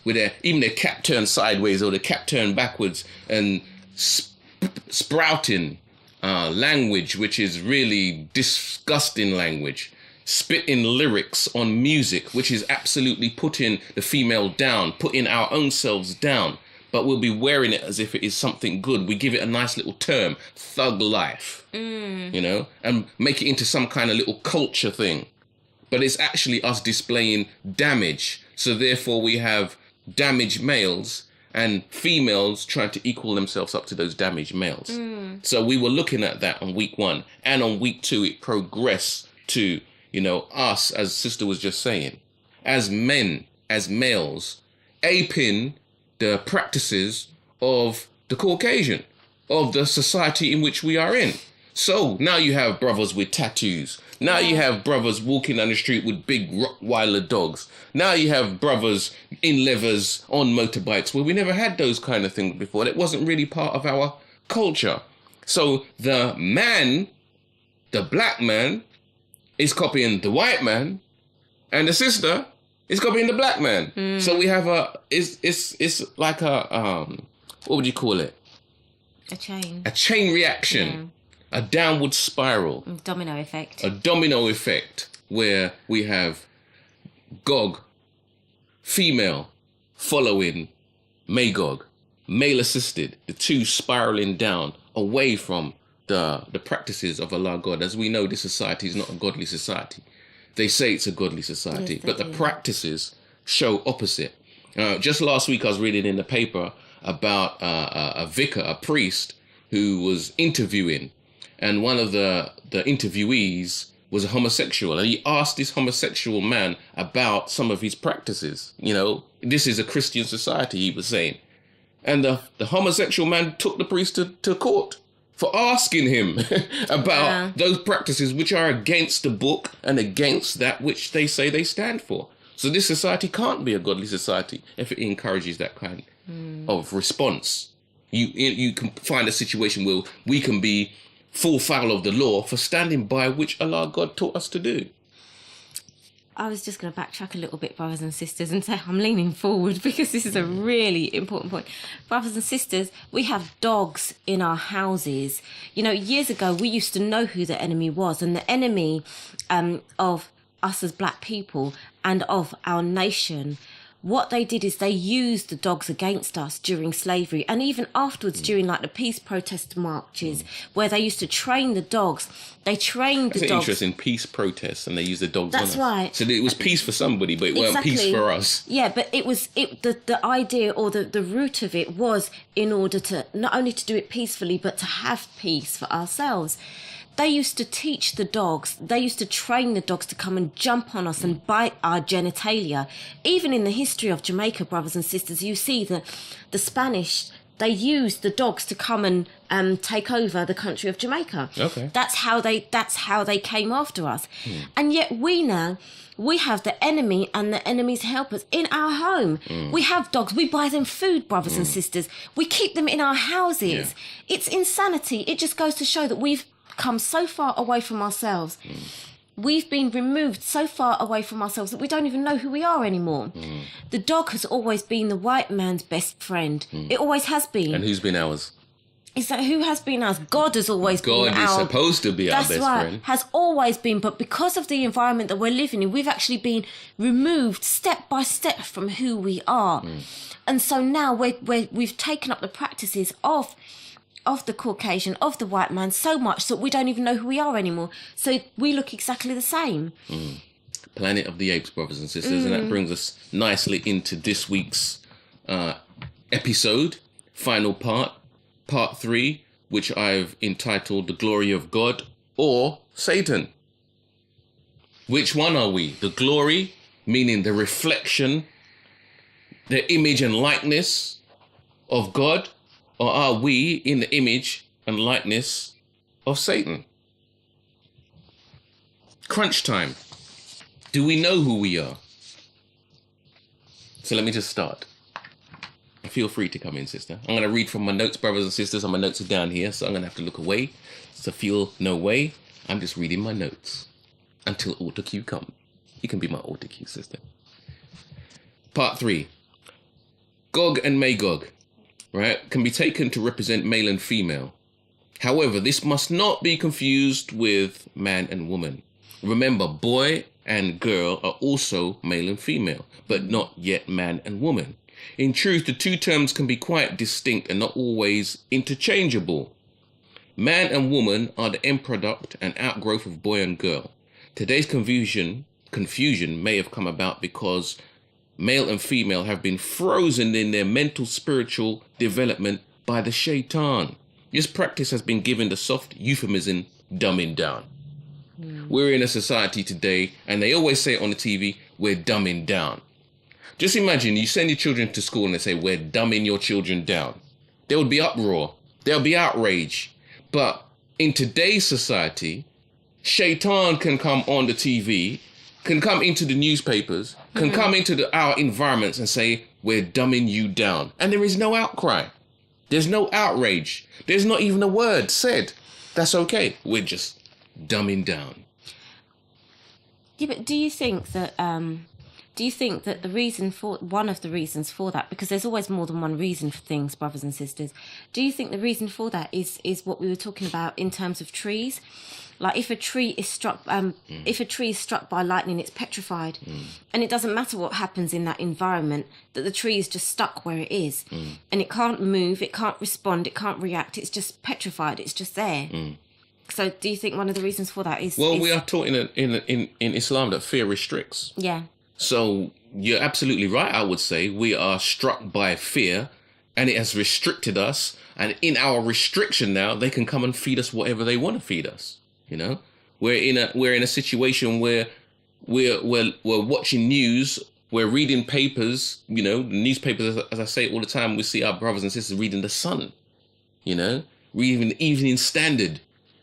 with even their cap turned sideways or the cap turned backwards, and sprouting language, which is really disgusting language, spitting lyrics on music, which is absolutely putting the female down, putting our own selves down, but we'll be wearing it as if it is something good. We give it a nice little term, thug life, you know, and make it into some kind of little culture thing. But it's actually us displaying damage. So therefore we have damaged males and females trying to equal themselves up to those damaged males. So we were looking at that on week 1. And on week 2, it progressed to, you know, us, as Sister was just saying, as men, as males, aping the practices of the Caucasian, of the society in which we are in. So now you have brothers with tattoos. Now you have brothers walking down the street with big Rottweiler dogs. Now you have brothers in leathers on motorbikes, where we never had those kind of things before. That wasn't really part of our culture. So the man, the black man, is copying the white man, and the sister is copying the black man. So we have it's like a what would you call it? A chain. A chain reaction. Yeah. A downward spiral. Domino effect. A domino effect where we have GOG, female, following Magog, male assisted, the two spiraling down away from the practices of Allah God. As we know, this society is not a godly society. They say it's a godly society, yes, but the practices show opposite. Just last week, I was reading in the paper about a vicar, a priest, who was interviewing, and one of the interviewees was a homosexual, and he asked this homosexual man about some of his practices. You know, this is a Christian society, he was saying. And the homosexual man took the priest to court for asking him about those practices which are against the book and against that which they say they stand for. So this society can't be a godly society if it encourages that kind of response. You can find a situation where we can be full foul of the law for standing by which Allah God taught us to do. I was just going to backtrack a little bit, brothers and sisters, and say I'm leaning forward because this is a really important point. Brothers and sisters, we have dogs in our houses. You know, years ago, we used to know who the enemy was, and the enemy of us as black people and of our nation, what they did is they used the dogs against us during slavery, and even afterwards during like the peace protest marches where they used to train the dogs. They trained the dogs. That's interesting, peace protests, and they used the dogs on us. That's right. So it was peace for somebody, but it weren't peace for us. Yeah, but the idea or the root of it was in order to not only to do it peacefully, but to have peace for ourselves. They used to teach the dogs, they used to train the dogs to come and jump on us and bite our genitalia. Even in the history of Jamaica, brothers and sisters, you see the Spanish, they used the dogs to come and take over the country of Jamaica. Okay. That's how they came after us. And yet we have the enemy and the enemy's helpers in our home. We have dogs. We buy them food, brothers and sisters. We keep them in our houses. Yeah. It's insanity. It just goes to show that we've come so far away from ourselves. We've been removed so far away from ourselves that we don't even know who we are anymore. The dog has always been the white man's best friend. It always has been. And who's been ours? Is that who has been ours? God has always been ours. God is supposed to be our best friend. Has always been, but because of the environment that we're living in, we've actually been removed step by step from who we are. And so now we've taken up the practices of the Caucasian, of the white man, so much that we don't even know who we are anymore. So we look exactly the same. Planet of the Apes, brothers and sisters. And that brings us nicely into this week's episode, final part 3, which I've entitled The Glory of God or Satan. Which one are we? The glory, meaning the reflection, the image and likeness of God, or are we in the image and likeness of Satan? Crunch time. Do we know who we are? So let me just start. Feel free to come in, sister. I'm going to read from my notes, brothers and sisters, and my notes are down here, so I'm going to have to look away. So feel no way. I'm just reading my notes until auto cue comes. You can be my auto cue, sister. Part 3. Gog and Magog, right, can be taken to represent male and female. However, this must not be confused with man and woman. Remember, boy and girl are also male and female, but not yet man and woman. In truth, the two terms can be quite distinct and not always interchangeable. Man and woman are the end product and outgrowth of boy and girl. Today's confusion may have come about because male and female have been frozen in their mental spiritual development by the shaitan. This practice has been given the soft euphemism dumbing down. We're in a society today, and they always say it on the TV, we're dumbing down. Just imagine you send your children to school and they say, we're dumbing your children down. There would be uproar. There would be outrage. But in today's society, shaitan can come on the TV, can come into the newspapers, can come into our environments and say, we're dumbing you down. And there is no outcry. There's no outrage. There's not even a word said. That's okay. We're just dumbing down. Yeah, but do you think that the reason for one of the reasons for that, because there's always more than one reason for things, brothers and sisters, do you think the reason for that is what we were talking about in terms of trees? Like if a tree is struck by lightning, it's petrified, and it doesn't matter what happens in that environment, that the tree is just stuck where it is, and it can't move, it can't respond, it can't react, it's just petrified, it's just there. So do you think one of the reasons for that is... Well, we are taught in Islam that fear restricts. Yeah. So you're absolutely right, I would say. We are struck by fear, and it has restricted us, and in our restriction now, they can come and feed us whatever they want to feed us. You know, we're in a situation where we're watching news, we're reading papers. You know, newspapers, as I say all the time, we see our brothers and sisters reading the Sun. You know, reading the Evening Standard,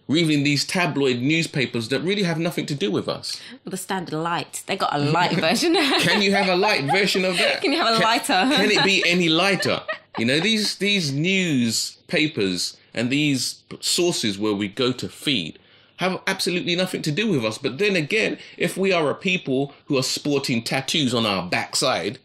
reading these tabloid newspapers that really have nothing to do with us. The Standard Light, they got a light version. Can you have a light version of that? Can you have a lighter? Can it be any lighter? You know, these newspapers and these sources where we go to feed have absolutely nothing to do with us. But then again, if we are a people who are sporting tattoos on our backside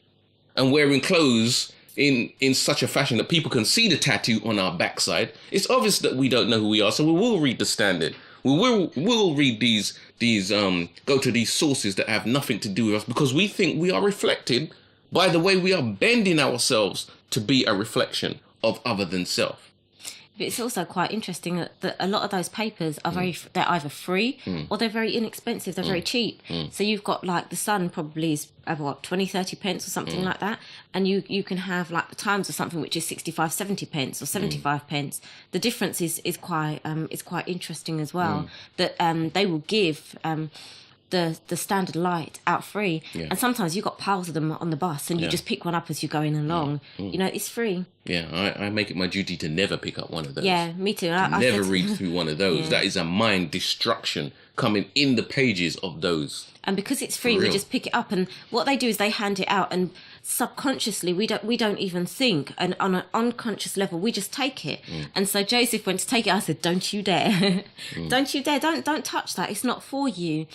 and wearing clothes in such a fashion that people can see the tattoo on our backside, it's obvious that we don't know who we are. So we will read the Standard. We'll read these go to these sources that have nothing to do with us, because we think we are reflected by the way we are bending ourselves to be a reflection of other than self. But it's also quite interesting that a lot of those papers are they're either free or they're very inexpensive, they're very cheap. So you've got like the Sun probably is 20-30 pence or something like that, and you can have like the Times or something which is 65-70 pence or 75 pence. The difference is quite interesting as well, that they will give the Standard Light out free, and sometimes you've got piles of them on the bus, and you just pick one up as you're going along. You know, it's free. Yeah, I make it my duty to never pick up one of those. Yeah, me too. I never read through one of those. That is a mind destruction coming in the pages of those. And because it's free, we just pick it up, and what they do is they hand it out, and subconsciously we don't even think, and on an unconscious level we just take it. And so Joseph went to take it. I said, "Don't you dare! Don't you dare! Don't touch that. It's not for you."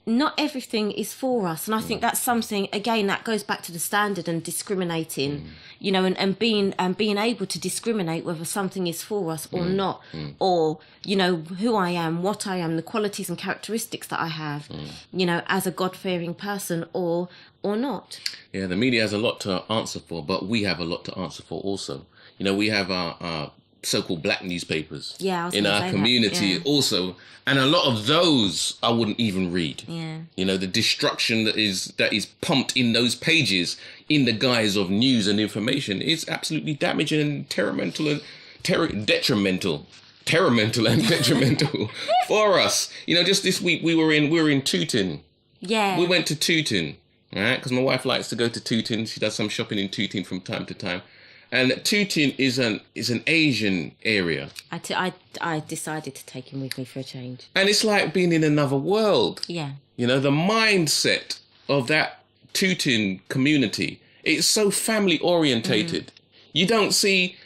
Not everything is for us, and I think that's something, again, that goes back to the Standard and discriminating, you know, and being able to discriminate whether something is for us or not, or, you know, who I am, what I am, the qualities and characteristics that I have, you know, as a God-fearing person or not. Yeah, the media has a lot to answer for, but we have a lot to answer for also. You know, we have our so-called black newspapers in our community also, and a lot of those I wouldn't even read. You know, the destruction that is pumped in those pages in the guise of news and information is absolutely damaging and detrimental for us. You know, just this week we were in Tooting. We went to Tooting, right? Because my wife likes to go to Tooting. She does some shopping in Tooting from time to time. And Tooting is an Asian area. I decided to take him with me for a change. And it's like being in another world. Yeah. You know, the mindset of that Tooting community, it's so family orientated. You don't see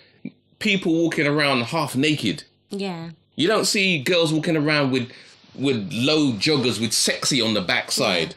people walking around half naked. Yeah. You don't see girls walking around with low joggers with sexy on the backside.